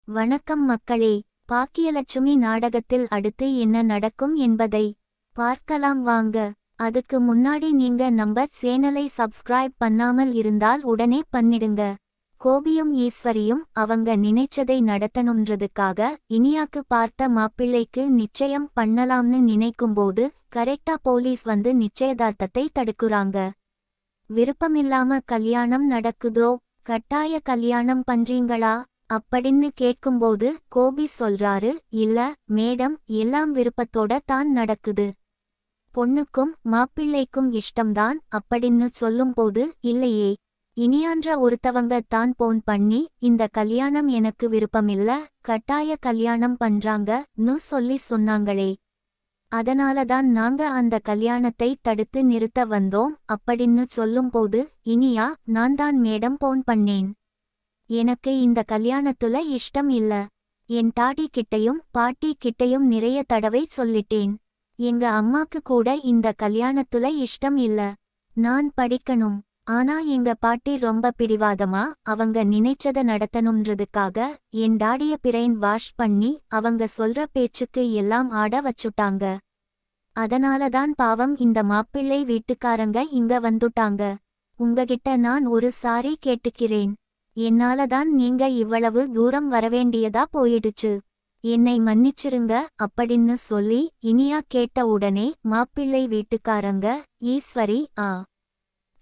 வணக்கம் மக்களே. பாக்கியலட்சுமி நாடகத்தில் அடுத்து என்ன நடக்கும் என்பதை பார்க்கலாம் வாங்க. அதுக்கு முன்னாடி நீங்க நம்ம சேனலை சப்ஸ்கிரைப் பண்ணாமல் இருந்தால் உடனே பண்ணிடுங்க. கோபியும் ஈஸ்வரியும் அவங்க நினைச்சதை நடத்தணுன்றதுக்காக இனியாக்கு பார்த்த மாப்பிள்ளைக்கு நிச்சயம் பண்ணலாம்னு நினைக்கும்போது கரெக்டா போலீஸ் வந்து நிச்சயதார்த்தத்தை தடுக்குறாங்க. விருப்பமில்லாம கல்யாணம் நடக்குதோ, கட்டாய கல்யாணம் பண்றீங்களா அப்படின்னு கேட்கும்போது கோபி சொல்றாரு, இல்ல மேடம், எல்லாம் விருப்பத்தோட தான் நடக்குது. பொண்ணுக்கும் மாப்பிள்ளைக்கும் இஷ்டம்தான் அப்படின்னு சொல்லும்போது, இல்லையே, இனியான்ற ஒருத்தவங்க தான் போன் பண்ணி இந்த கல்யாணம் எனக்கு விருப்பமில்ல, கட்டாய கல்யாணம் பண்றாங்கன்னு சொன்னாங்களே, அதனாலதான் நாங்க அந்த கல்யாணத்தை தடுத்து நிறுத்த வந்தோம் அப்படின்னு சொல்லும்போது, இனியா, நான் தான் மேடம் போன் பண்ணேன். எனக்கு இந்த கல்யாணத்துல இஷ்டம் இல்ல. என் டாடி கிட்டையும் பாட்டி கிட்டையும் நிறைய தடவை சொல்லிட்டேன். எங்க அம்மாக்கு கூட இந்த கல்யாணத்துல இஷ்டம் இல்ல. நான் படிக்கணும். ஆனா எங்க பாட்டி ரொம்ப பிடிவாதமா அவங்க நினைச்சத நடத்தணும்ன்றதுக்காக என் டாடிய பிரெயின் வாஷ் பண்ணி அவங்க சொல்ற பேச்சுக்கு எல்லாம் ஆட வச்சுட்டாங்க. அதனாலதான் பாவம் இந்த மாப்பிள்ளை வீட்டுக்காரங்க இங்க வந்துட்டாங்க. உங்ககிட்ட நான் ஒரு சாரி கேட்டுக்கிறேன். என்னாலதான் நீங்க இவ்வளவு தூரம் வரவேண்டியதா போயிடுச்சு. என்னை மன்னிச்சிருங்க அப்படின்னு சொல்லி இனியா கேட்ட உடனே மாப்பிள்ளை வீட்டுக்காரங்க ஈஸ்வரி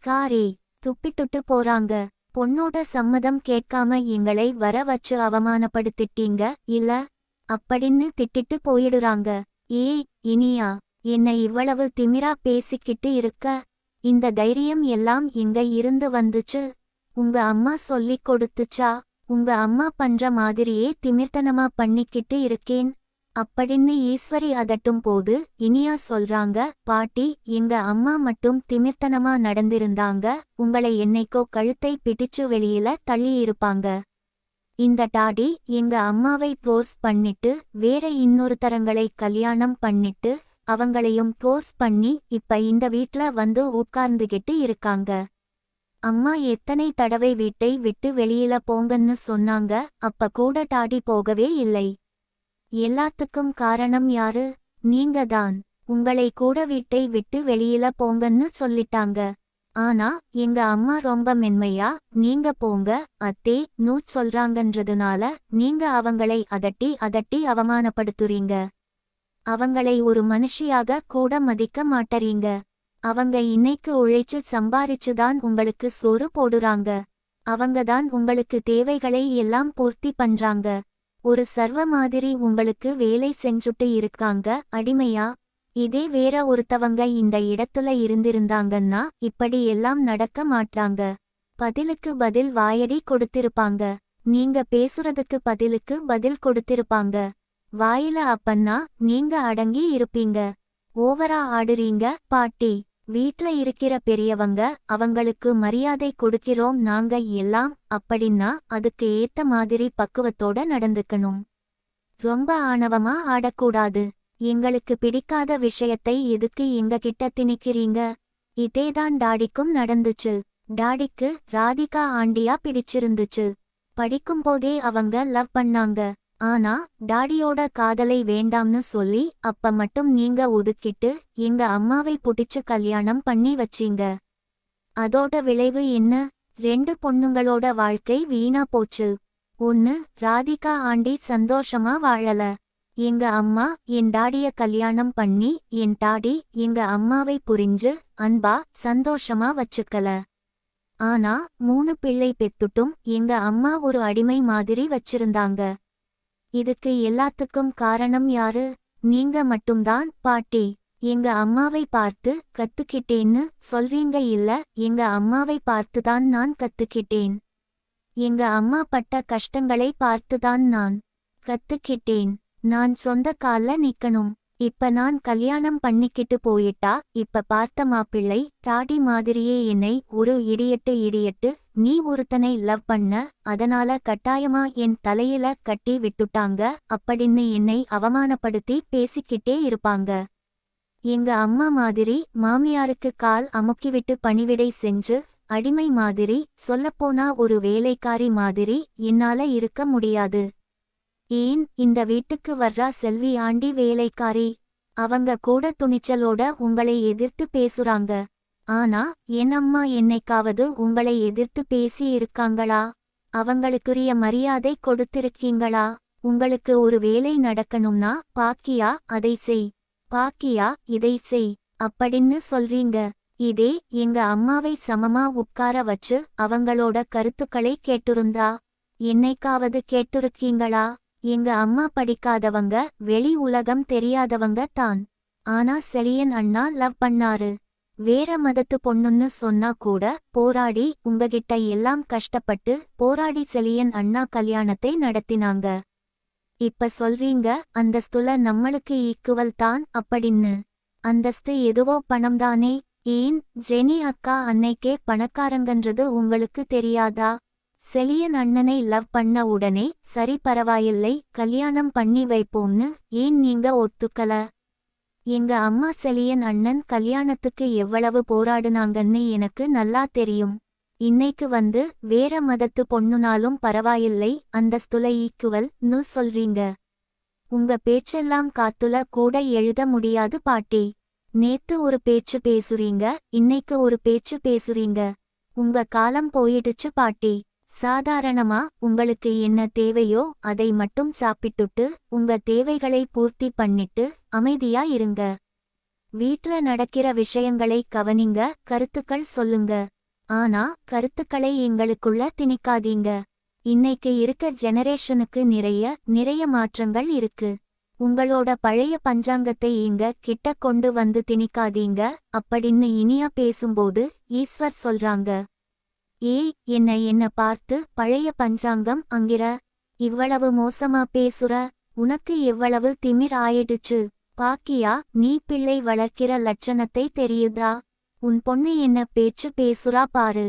காரே துப்பிட்டுட்டு போறாங்க. பொண்ணோட சம்மதம் கேட்காம எங்களை வர வச்சு அவமானப்படுத்திட்டீங்க இல்ல அப்படின்னு திட்டிட்டு போயிடுறாங்க. ஏய் இனியா, என்னை இவ்வளவு திமிரா பேசிக்கிட்டு இருக்க, இந்த தைரியம் எல்லாம் எங்க இருந்து வந்துச்சு? உங்க அம்மா சொல்லிக் கொடுத்துச்சா? உங்க அம்மா பண்ற மாதிரியே திமிர்த்தனமா பண்ணிக்கிட்டு இருக்கேன் அப்படின்னு ஈஸ்வரி அதட்டும் போது இனியா சொல்றாங்க, பாட்டி, எங்க அம்மா மட்டும் திமிர்த்தனமா நடந்திருந்தாங்க, உங்களை என்னைக்கோ கழுத்தை பிடிச்சு வெளியில தள்ளியிருப்பாங்க. இந்த டாடி எங்க அம்மாவை போர்ஸ் பண்ணிட்டு வேற இன்னொருத்தரங்களை கல்யாணம் பண்ணிட்டு அவங்களையும் போர்ஸ் பண்ணி இப்ப இந்த வீட்ல வந்து உட்கார்ந்துகிட்டு இருக்காங்க. அம்மா எத்தனை தடவை வீட்டை விட்டு வெளியில போங்கன்னு சொன்னாங்க, அப்ப கூட டாடி போகவே இல்லை. எல்லாத்துக்கும் காரணம் யாரு? நீங்க தான். உங்களை கூட வீட்டை விட்டு வெளியில போங்கன்னு சொல்லிட்டாங்க. ஆனா எங்க அம்மா ரொம்ப மென்மையா, நீங்க போங்க அத்தே நூ சொல்றாங்கன்றதுனால நீங்க அவங்களை அதட்டி அதட்டி அவமானப்படுத்துறீங்க. அவங்களை ஒரு மனுஷியாக கூட மதிக்க மாட்டறீங்க. அவங்க இன்னைக்கு உழைச்சு சம்பாரிச்சுதான் உங்களுக்கு சோறு போடுறாங்க. அவங்கதான் உங்களுக்கு தேவைகளை எல்லாம் பூர்த்தி பண்றாங்க. ஒரு சர்வ மாதிரி உங்களுக்கு வேலை செஞ்சுட்டு இருக்காங்க அடிமையா. இதே வேற ஒருத்தவங்க இந்த இடத்துல இருந்திருந்தாங்கன்னா இப்படி எல்லாம் நடக்க மாட்டாங்க. பதிலுக்கு பதில் வாயடி கொடுத்திருப்பாங்க. நீங்க பேசுறதுக்கு பதிலுக்கு பதில் கொடுத்திருப்பாங்க. வாயில அப்பன்னா நீங்க அடங்கி இருப்பீங்க. ஓவரா ஆடுறீங்க பாட்டி. வீட்ல இருக்கிற பெரியவங்க, அவங்களுக்கு மரியாதை கொடுக்கிறோம் நாங்க எல்லாம் அப்படின்னா அதுக்கு ஏத்த மாதிரி பக்குவத்தோட நடந்துக்கணும். ரொம்ப ஆணவமா ஆடக்கூடாது. எங்களுக்கு பிடிக்காத விஷயத்தை எதுக்கு எங்ககிட்ட திணிக்கிறீங்க? இதேதான் டாடிக்கும் நடந்துச்சு. டாடிக்கு ராதிகா ஆண்டியா பிடிச்சிருந்துச்சு. படிக்கும்போதே அவங்க லவ் பண்ணாங்க. ஆனா டாடியோட காதலை வேண்டாம்னு சொல்லி அப்ப மட்டும் நீங்க ஒதுக்கிட்டு எங்க அம்மாவை புடிச்சு கல்யாணம் பண்ணி வச்சீங்க. அதோட விளைவு என்ன? 2 பொண்ணுங்களோட வாழ்க்கை வீணா போச்சு. ஒன்னு, ராதிகா ஆண்டி சந்தோஷமா வாழல. எங்க அம்மா என் டாடிய கல்யாணம் பண்ணி என் டாடி எங்க அம்மாவை புரிஞ்சு அன்பா சந்தோஷமா வச்சுக்கல. ஆனா 3 பிள்ளை பெத்துட்டும் எங்க அம்மா ஒரு அடிமை மாதிரி வச்சிருந்தாங்க. இதுக்கு எல்லாத்துக்கும் காரணம் யாரு? நீங்க மட்டும்தான் பாட்டி. எங்க அம்மாவை பார்த்து கத்துக்கிட்டேன்னு சொல்றீங்க இல்ல, எங்க அம்மாவை பார்த்துதான் நான் கத்துக்கிட்டேன். எங்க அம்மா பட்ட கஷ்டங்களை பார்த்துதான் நான் கத்துக்கிட்டேன். நான் சொந்த கால்ல நிக்கணும். இப்ப நான் கல்யாணம் பண்ணிக்கிட்டு போயிட்டா இப்ப பார்த்த மாப்பிள்ளை டாடி மாதிரியே என்னை ஒரு இடியட்டு நீ ஒருத்தனை லவ் பண்ண, அதனால கட்டாயமா என் தலையில கட்டி விட்டுட்டாங்க அப்படின்னு என்னை அவமானப்படுத்தி பேசிக்கிட்டே இருப்பாங்க. எங்க அம்மா மாதிரி மாமியாருக்கு கால் அமுக்கிவிட்டு பணிவிடை செஞ்சு அடிமை மாதிரி, சொல்லப்போனா ஒரு வேலைக்காரி மாதிரி என்னால இருக்க முடியாது. ஏன் இந்த வீட்டுக்கு வர்றா செல்வி ஆண்டி வேலைக்காரி. அவங்க கூட துணிச்சலோட உங்களை எதிர்த்து பேசுறாங்க. ஆனா என் அம்மா என்னைக்காவது உங்களை எதிர்த்து பேசி இருக்காங்களா? அவங்களுக்குரிய மரியாதை கொடுத்திருக்கீங்களா? உங்களுக்கு ஒரு வேலை நடக்கணும்னா பாக்கியா அதை செய், பாக்கியா இதை செய் அப்படின்னு சொல்றீங்க. இதே எங்க அம்மாவை சமமா உட்கார வச்சு அவங்களோட கருத்துக்களை கேட்டிருந்தா என்னைக்காவது கேட்டிருக்கீங்களா? எங்க அம்மா படிக்காதவங்க, வெளி உலகம் தெரியாதவங்க தான். ஆனா செலியன் அண்ணா லவ் பண்ணாரு. வேற மதத்து பொண்ணுன்னு சொன்னா கூட போராடி உங்ககிட்ட எல்லாம் கஷ்டப்பட்டு போராடி செலியன் அண்ணா கல்யாணத்தை நடத்தினாங்க. இப்ப சொல்றீங்க அந்தஸ்துல நம்மளுக்கு ஈக்குவல் தான் அப்படின்னு. அந்தஸ்து எதுவோ பணம்தானே. ஏன் ஜெனி அக்கா அன்னைக்கே பணக்காரங்கன்றது உங்களுக்கு தெரியாதா? செலியன் அண்ணனை லவ் பண்ண உடனே சரி பரவாயில்லை கல்யாணம் பண்ணி வைப்போம்னு ஏன் நீங்க ஒத்துக்கல? எங்க அம்மா செலியன் அண்ணன் கல்யாணத்துக்கு எவ்வளவு போராடுனாங்கன்னு எனக்கு நல்லா தெரியும். இன்னைக்கு வந்து வேற மதத்து பொண்ணுனாலும் பரவாயில்லை அந்தஸ்துல ஈக்குவல்னு சொல்றீங்க. உங்க பேச்செல்லாம் காத்துல கூட எழுத முடியாது பாட்டி. நேத்து ஒரு பேச்சு பேசுறீங்க, இன்னைக்கு ஒரு பேச்சு பேசுறீங்க. உங்க காலம் போயிடுச்சு பாட்டி. சாதாரணமா உங்களுக்கு என்ன தேவையோ அதை மட்டும் சாப்பிட்டுட்டு உங்க தேவைகளை பூர்த்தி பண்ணிட்டு அமைதியா இருங்க. வீட்ல நடக்கிற விஷயங்களை கவனிங்க, கருத்துக்கள் சொல்லுங்க. ஆனா கருத்துக்களை எங்களுக்குள்ள திணிக்காதீங்க. இன்னைக்கு இருக்க ஜெனரேஷனுக்கு நிறைய மாற்றங்கள் இருக்கு. உங்களோட பழைய பஞ்சாங்கத்தை இங்க கிட்ட கொண்டு வந்து திணிக்காதீங்க அப்படின்னு இனியா பேசும்போது ஈஸ்வர் சொல்றாங்க. ஏய் என்ன பார்த்து பழைய பஞ்சாங்கம் அங்கிற? இவ்வளவு மோசமா பேசுற? உனக்கு எவ்வளவு திமிர் ஆயிடுச்சு? பாக்கியா நீ பிள்ளை வளர்க்கிற லட்சணத்தை தெரியுதா? உன் பொண்ணு என்ன பேச்சு பேசுறா பாரு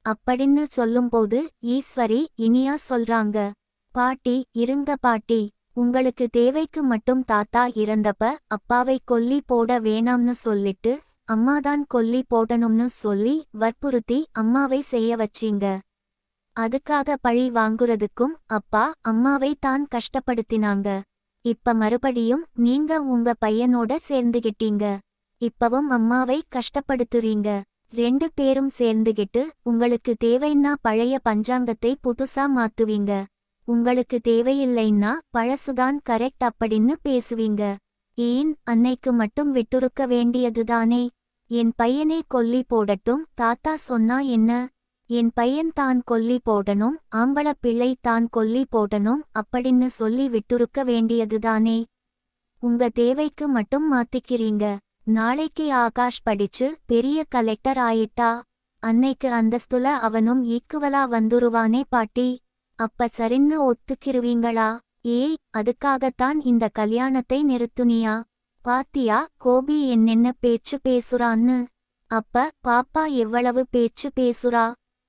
அப்படின்னு சொல்லும்போது ஈஸ்வரி இனியா சொல்றாங்க. பாட்டி இருங்க பாட்டி. உங்களுக்கு தேவைக்கு மட்டும் தாத்தா இறந்தப்ப அப்பாவை கொல்லி போட வேணாம்னு சொல்லிட்டு அம்மாதான் கொல்லி போடணும்னு சொல்லி வற்புறுத்தி அம்மாவை செய்ய வச்சீங்க. அதுக்காக பழி வாங்குறதுக்கும் அப்பா அம்மாவை தான் கஷ்டப்படுத்தினாங்க. இப்ப மறுபடியும் நீங்க உங்க பையனோட சேர்ந்துகிட்டீங்க. இப்பவும் அம்மாவை கஷ்டப்படுத்துறீங்க. 2 பேரும் சேர்ந்துகிட்டு உங்களுக்கு தேவைன்னா பழைய பஞ்சாங்கத்தை புதுசா மாத்துவீங்க. உங்களுக்கு தேவையில்லைன்னா பழசுதான் கரெக்ட் அப்படின்னு பேசுவீங்க. ஏன் அன்னைக்கு மட்டும் விட்டுருக்க வேண்டியதுதானே? என் பையனே கொல்லி போடட்டும் தாத்தா சொன்னா என்ன? என் பையன் தான் கொல்லி போடணும், ஆம்பள பிள்ளை தான் கொல்லி போடணும் அப்படின்னு சொல்லி விட்டுருக்க வேண்டியதுதானே? உங்க தேவைக்கு மட்டும் மாத்திக்கிறீங்க. நாளைக்கு ஆகாஷ் படிச்சு பெரிய கலெக்டர் ஆயிட்டா அன்னைக்கு அந்தஸ்துல அவனும் ஈக்குவலா வந்துருவானே பாட்டி. அப்ப சரின்னு ஒத்துக்கிருவீங்களா? ஏய் அதுக்காகத்தான் இந்த கல்யாணத்தை நிறுத்துனியா? பாத்தியா கோபி என்னென்ன பேச்சு பேசுறான்னு? அப்ப பாப்பா எவ்வளவு பேச்சு பேசுறா?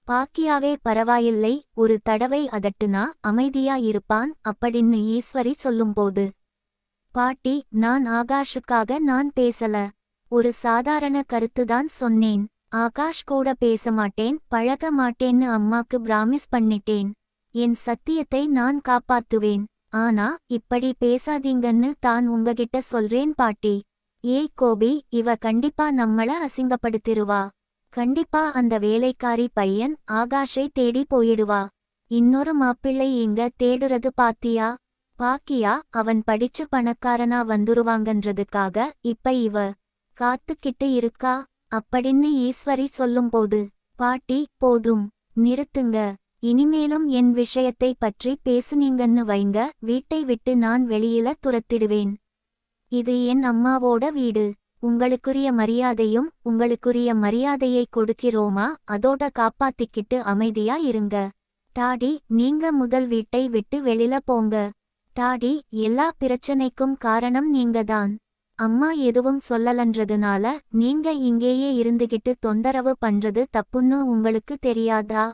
பாக்கியாவே பரவாயில்லை ஒரு தடவை அதட்டுனா அமைதியா இருப்பான் அப்படின்னு ஈஸ்வரி சொல்லும்போது பாட்டி நான் ஆகாஷுக்காக நான் பேசல. ஒரு சாதாரண கருத்துதான் சொன்னேன். ஆகாஷ் கூட பேச மாட்டேன் பழக மாட்டேன்னு அம்மாக்கு பிராமிஸ் பண்ணிட்டேன். என் சத்தியத்தை நான் காப்பாத்துவேன். ஆனா இப்படி பேசாதீங்கன்னு தான் உங்ககிட்ட சொல்றேன் பாட்டி. ஏய் கோபி இவ கண்டிப்பா நம்மள அசிங்கப்படுத்திருவா. கண்டிப்பா அந்த வேலைக்காரி பையன் ஆகாஷை தேடி போயிடுவா. இன்னொரு மாப்பிள்ளை இங்க தேடுறது பாத்தியா? பாக்கியா அவன் படிச்சு பணக்காரனா வந்துருவாங்கன்றதுக்காக இப்ப இவ காத்துக்கிட்டு இருக்கா அப்படின்னு ஈஸ்வரி சொல்லும்போது பாட்டி போதும் நிறுத்துங்க. இனிமேலும் என் விஷயத்தை பற்றி பேசுனீங்கன்னு வைங்க வீட்டை விட்டு நான் வெளியில துரத்திடுவேன். இது என் அம்மாவோட வீடு. உங்களுக்குரிய மரியாதையும் உங்களுக்குரிய மரியாதையை கொடுக்கிறோமா அதோட காப்பாத்திக்கிட்டு அமைதியா இருங்க. டாடி நீங்க முதல் வீட்டை விட்டு வெளியில போங்க. டாடி எல்லா பிரச்சனைக்கும் காரணம் நீங்கதான். அம்மா எதுவும் சொல்லலன்றதுனால நீங்க இங்கேயே இருந்துகிட்டு தொந்தரவு பண்றது தப்புன்னு உங்களுக்கு தெரியாதா?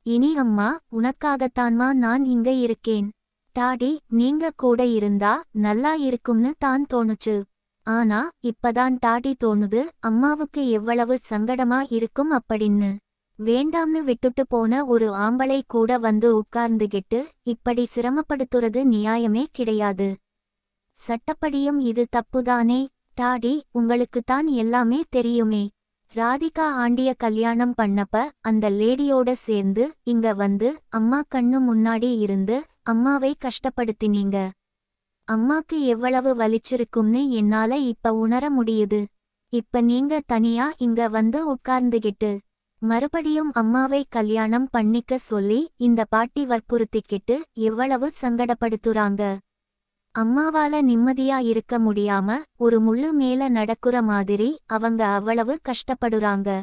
இனி அம்மா உனக்காகத்தான்மா நான் இங்க இருக்கேன். டாடி நீங்க கூட இருந்தா நல்லா இருக்கும்னு தான் தோணுச்சு. ஆனா இப்பதான் டாடி தோணுது அம்மாவுக்கு எவ்வளவு சங்கடமா இருக்கும் அப்படின்னு. வேண்டாம்னு விட்டுட்டு போன ஒரு ஆம்பளை கூட வந்து உட்கார்ந்துகிட்டு இப்படி சிரமப்படுத்துறது நியாயமே கிடையாது. சட்டப்படியும் இது தப்புதானே. டாடி, உங்களுக்குத்தான் எல்லாமே தெரியுமே. ராதிகா ஆண்டிய கல்யாணம் பண்ணப்ப அந்த லேடியோட சேர்ந்து இங்க வந்து அம்மா கண்ணு முன்னாடி இருந்து அம்மாவை கஷ்டப்படுத்தினீங்க. அம்மாக்கு எவ்வளவு வலிச்சிருக்கும்னு என்னால இப்ப உணர முடியுது. இப்ப நீங்க தனியா இங்க வந்து உட்கார்ந்துகிட்டு மறுபடியும் அம்மாவை கல்யாணம் பண்ணிக்க சொல்லி இந்த பாட்டி வற்புறுத்திக்கிட்டு எவ்வளவு சங்கடப்படுத்துறாங்க. அம்மாவால நிம்மதியா இருக்க முடியாம ஒரு முள்ளு மேல நடக்குற மாதிரி அவங்க அவ்வளவு கஷ்டப்படுறாங்க.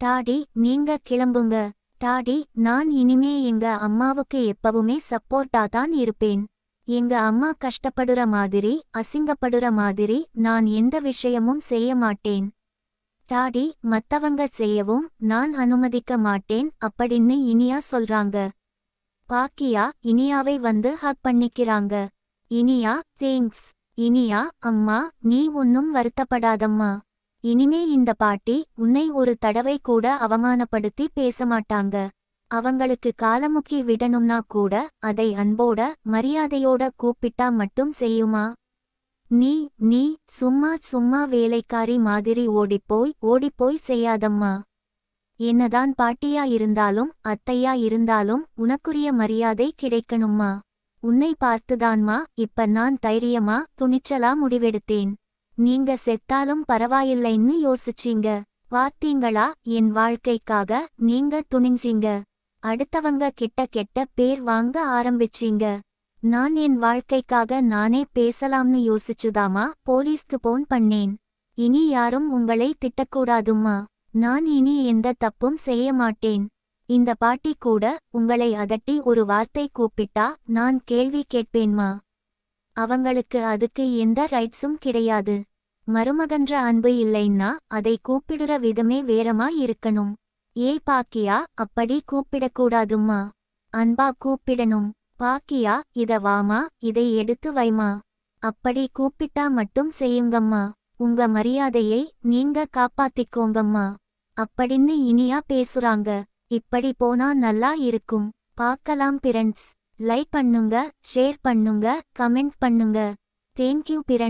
டாடி, நீங்க கிளம்புங்க. டாடி, நான் இனிமே எங்க அம்மாவுக்கு எப்பவுமே சப்போர்ட்டாதான் இருப்பேன். எங்க அம்மா கஷ்டப்படுற மாதிரி அசிங்கப்படுற மாதிரி நான் எந்த விஷயமும் செய்ய மாட்டேன். டாடி, மத்தவங்க செய்யவும் நான் அனுமதிக்க மாட்டேன் அப்படின்னு இனியா சொல்றாங்க. பாக்கியா இனியாவை வந்து ஹக் பண்ணிக்கிறாங்க. இனியா, தேங்க்ஸ். இனியா, அம்மா, நீ ஒன்னும் வருத்தப்படாதம்மா. இனிமே இந்த பாட்டி உன்னை ஒரு தடவை கூட அவமானப்படுத்தி பேசமாட்டாங்க. அவங்களுக்கு காலமுக்கி விடணும்னா கூட அதை அன்போட மரியாதையோட கூப்பிட்டா மட்டும் செய்யுமா? நீ சும்மா வேலைக்காரி மாதிரி ஓடிப்போய் செய்யாதம்மா. என்னதான் பாட்டியா இருந்தாலும் அத்தையா இருந்தாலும் உனக்குரிய மரியாதை கிடைக்கணும்மா. உன்னை பார்த்துதான்மா இப்ப நான் தைரியமா துணிச்சலா முடிவெடுத்தேன். நீங்க செத்தாலும் பரவாயில்லைன்னு யோசிச்சீங்க. பார்த்தீங்களா, என் வாழ்க்கைக்காக நீங்க துணிஞ்சீங்க. அடுத்தவங்க கிட்ட கெட்ட பேர் வாங்க ஆரம்பிச்சீங்க. நான் என் வாழ்க்கைக்காக நானே பேசலாம்னு யோசிச்சுதாமா போலீஸ்க்கு போன் பண்ணேன். இனி யாரும் உங்களை திட்டக்கூடாதும்மா. நான் இனி எந்த தப்பும் செய்ய மாட்டேன். இந்த பாட்டி கூட உங்களை அதட்டி ஒரு வார்த்தை கூப்பிட்டா நான் கேள்வி கேட்பேன்மா. அவங்களுக்கு அதுக்கு எந்த ரைட்ஸும் கிடையாது. மருமகன்ற அன்பு இல்லைன்னா அதை கூப்பிடுற விதமே வேறமா இருக்கணும். ஏய் பாக்கியா, அப்படி கூப்பிடக்கூடாதும்மா. அன்பா கூப்பிடணும். பாக்கியா, இத வாமா, இதை எடுத்து வைமா. அப்படி கூப்பிட்டா மட்டும் செய்யுங்கம்மா. உங்க மரியாதையை நீங்க காப்பாத்திக்கோங்கம்மா. அப்படின்னு இனியா பேசுறாங்க. இப்படி போனா நல்லா இருக்கும். பார்க்கலாம் பிரண்ட்ஸ். லைக் பண்ணுங்க, ஷேர் பண்ணுங்க, கமெண்ட் பண்ணுங்க. Thank you friends.